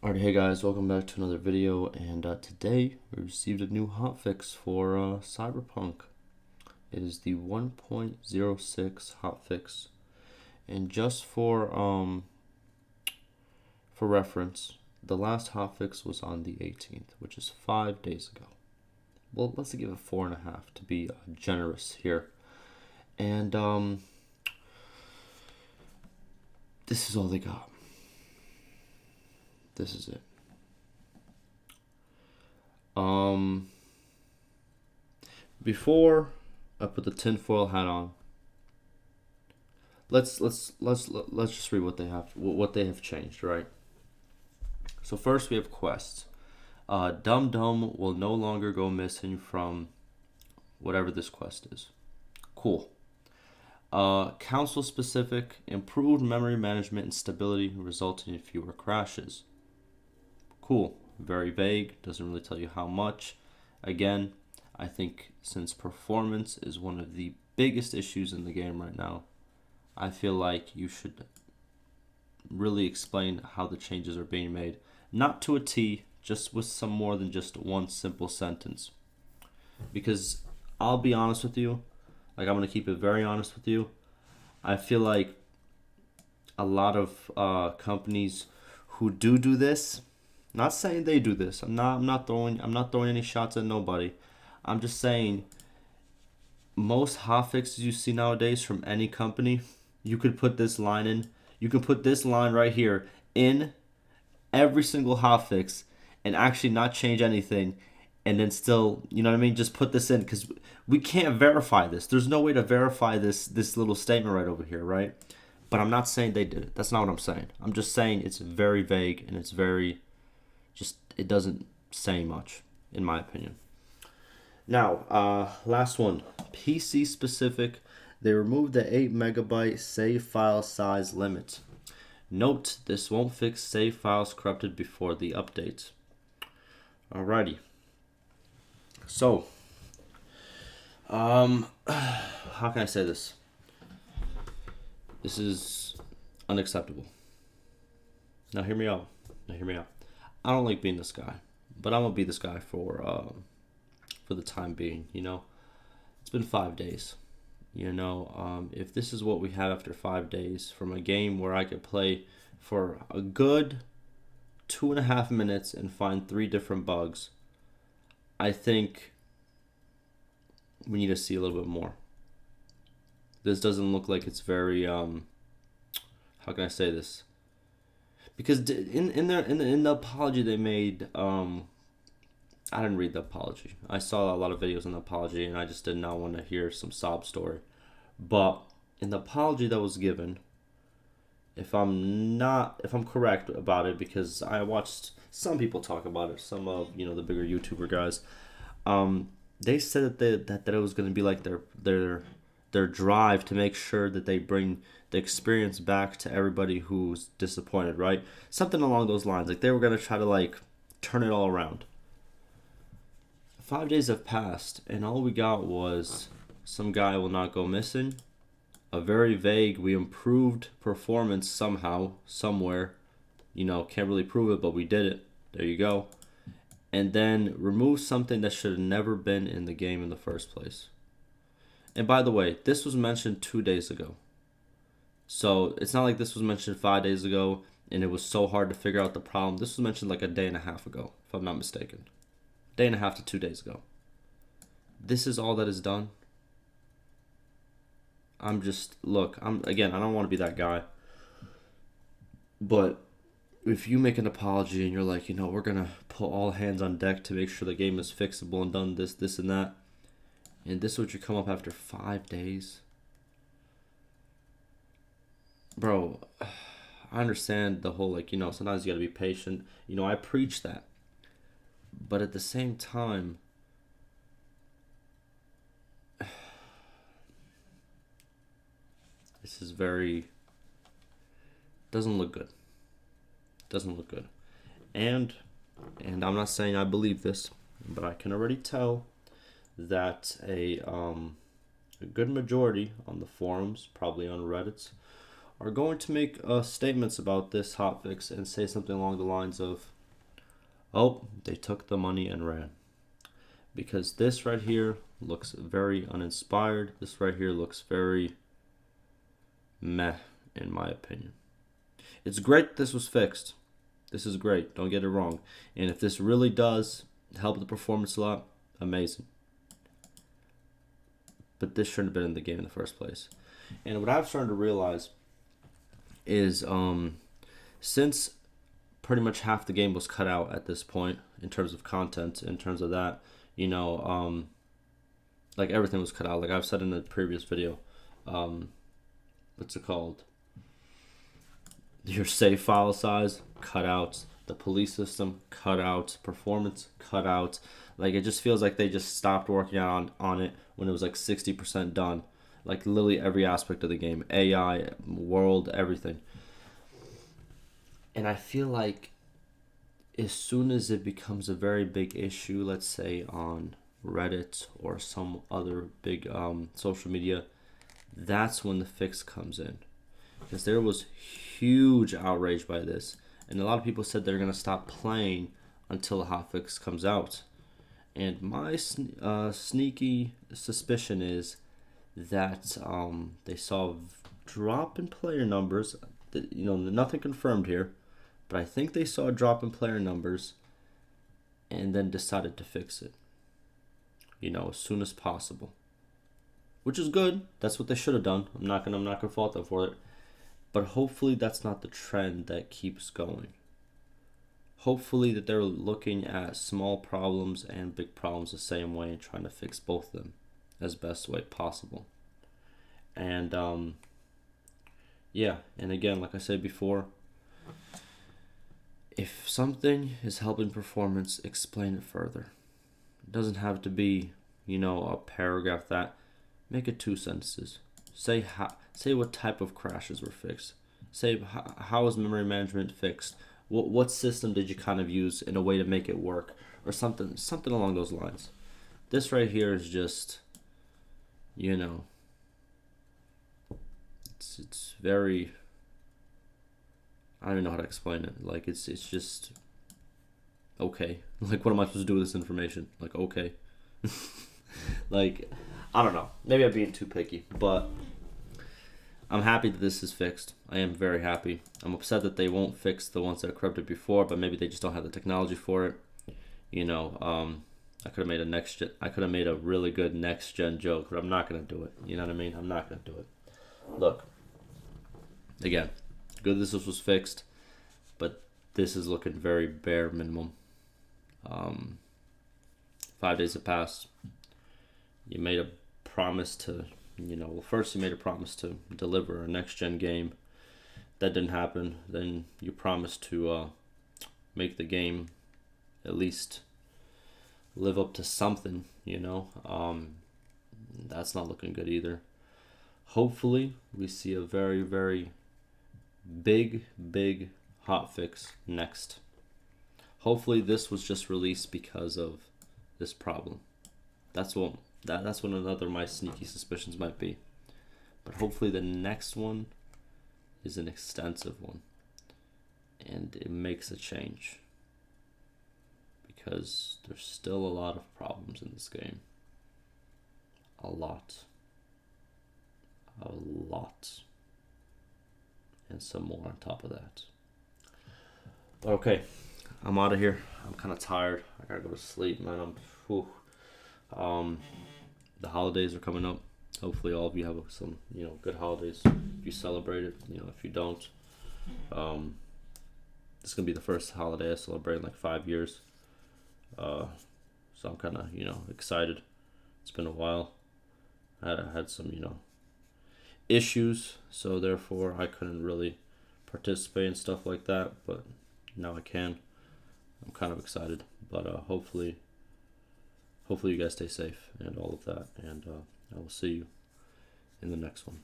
Alright, hey guys, welcome back to another video, and today we received a new hotfix for Cyberpunk. It is the 1.06 hotfix, and just for reference, the last hotfix was on the 18th, which is 5 days ago. Well, let's give it 4.5 to be generous here, and this is all they got. This is it. Before I put the tinfoil hat on, let's just read what they have changed, right? So first we have quests. Dum Dum will no longer go missing from whatever this quest is. Cool. Council specific, improved memory management and stability resulting in fewer crashes. Cool. Very vague, doesn't really tell you how much. Again, I think since performance is one of the biggest issues in the game right now, I feel like you should really explain how the changes are being made. Not to a T, just with some more than just one simple sentence. Because I'll be honest with you, I'm going to keep it very honest with you. I feel like a lot of companies who do this, not saying they do this. I'm not throwing any shots at nobody. I'm just saying most hotfixes you see nowadays from any company, you could put this line in. You can put this line right here in every single hotfix and actually not change anything, and then still, you know what I mean? Just put this in because we can't verify this. There's no way to verify this little statement right over here, right? But I'm not saying they did it. That's not what I'm saying. I'm just saying it's very vague and it's very it doesn't say much, in my opinion. Now, last one. PC specific. They removed the 8 megabyte save file size limit. Note, this won't fix save files corrupted before the update. Alrighty. So, how can I say this? This is unacceptable. Now hear me out. I don't like being this guy, but I'm gonna be this guy for the time being. You know, it's been 5 days. You know, if this is what we have after 5 days from a game where I could play for a good 2.5 minutes and find 3 different bugs, I think we need to see a little bit more. This doesn't look like it's very how can I say this? Because in the apology they made, I didn't read the apology. I saw a lot of videos on the apology, and I just did not want to hear some sob story. But in the apology that was given, if I'm correct about it, because I watched some people talk about it, some of the bigger YouTuber guys, they said that it was going to be like their drive to make sure that they bring the experience back to everybody who's disappointed, right? Something along those lines. Like they were going to try to turn it all around. 5 days have passed, and all we got was some guy will not go missing. A very vague, we improved performance somehow, somewhere. Can't really prove it, but we did it. There you go. And then remove something that should have never been in the game in the first place. And by the way, this was mentioned 2 days ago. So it's not like this was mentioned 5 days ago and it was so hard to figure out the problem. This was mentioned like a day and a half ago, if I'm not mistaken. Day and a half to 2 days ago. This is all that is done. I don't want to be that guy. But if you make an apology and you're like, we're going to put all hands on deck to make sure the game is fixable and done this, and that, and this is what you come up after 5 days. Bro, I understand the whole, sometimes you got to be patient. I preach that. But at the same time, this is doesn't look good. And I'm not saying I believe this, but I can already tell that a good majority on the forums, probably on Reddit, are going to make statements about this hotfix and say something along the lines of, oh, they took the money and ran. Because this right here looks very uninspired. This right here looks very meh, in my opinion. It's great this was fixed. This is great, don't get it wrong. And if this really does help the performance a lot, amazing. But this shouldn't have been in the game in the first place. And what I've started to realize is since pretty much half the game was cut out at this point in terms of content, in terms of that, like everything was cut out. Like I've said in the previous video, what's it called? Your save file size, cut out. The police system, cut out. Performance, cut out. Like it just feels like they just stopped working on it when it was like 60% done. Like literally every aspect of the game, AI, world, everything. And I feel like as soon as it becomes a very big issue, let's say on Reddit or some other big social media, that's when the fix comes in. Because there was huge outrage by this. And a lot of people said they're going to stop playing until the hotfix comes out. And my sneaky suspicion is that they saw a drop in player numbers. Nothing confirmed here. But I think they saw a drop in player numbers and then decided to fix it. As soon as possible. Which is good. That's what they should have done. I'm not gonna fault them for it. But hopefully that's not the trend that keeps going. Hopefully that they're looking at small problems and big problems the same way and trying to fix both of them as best way possible. And and again, like I said before, if something is helping performance, explain it further. It doesn't have to be, a paragraph that. Make it 2 sentences. Say what type of crashes were fixed. Say how is memory management fixed. What system did you kind of use in a way to make it work, or something along those lines. This right here is just, it's very. I don't even know how to explain it. Like it's just okay. Like what am I supposed to do with this information? Like okay. Like I don't know. Maybe I'm being too picky, but I'm happy that this is fixed. I am very happy. I'm upset that they won't fix the ones that are corrupted before, but maybe they just don't have the technology for it. I could have made I could have made a really good next gen joke, but I'm not gonna do it. You know what I mean? I'm not gonna do it. Look, again, good this was fixed, but this is looking very bare minimum. 5 days have passed. You made a promise to, first you made a promise to deliver a next gen game. That didn't happen. Then you promised to make the game at least live up to something, That's not looking good either. Hopefully, we see a very, very big hotfix next. Hopefully, this was just released because of this problem. That's what another of my sneaky suspicions might be. But hopefully, the next one is an extensive one, and it makes a change. Because there's still a lot of problems in this game. A lot. And some more on top of that. But okay, I'm out of here. I'm kind of tired. I gotta go to sleep, man. The holidays are coming up. Hopefully all of you have some, good holidays. If you celebrate it, if you don't. This is gonna be the first holiday I celebrate in like 5 years. So I'm kind of, excited. It's been a while. I had some, issues, so therefore I couldn't really participate in stuff like that, but now I can. I'm kind of excited, but hopefully you guys stay safe and all of that, and I will see you in the next one.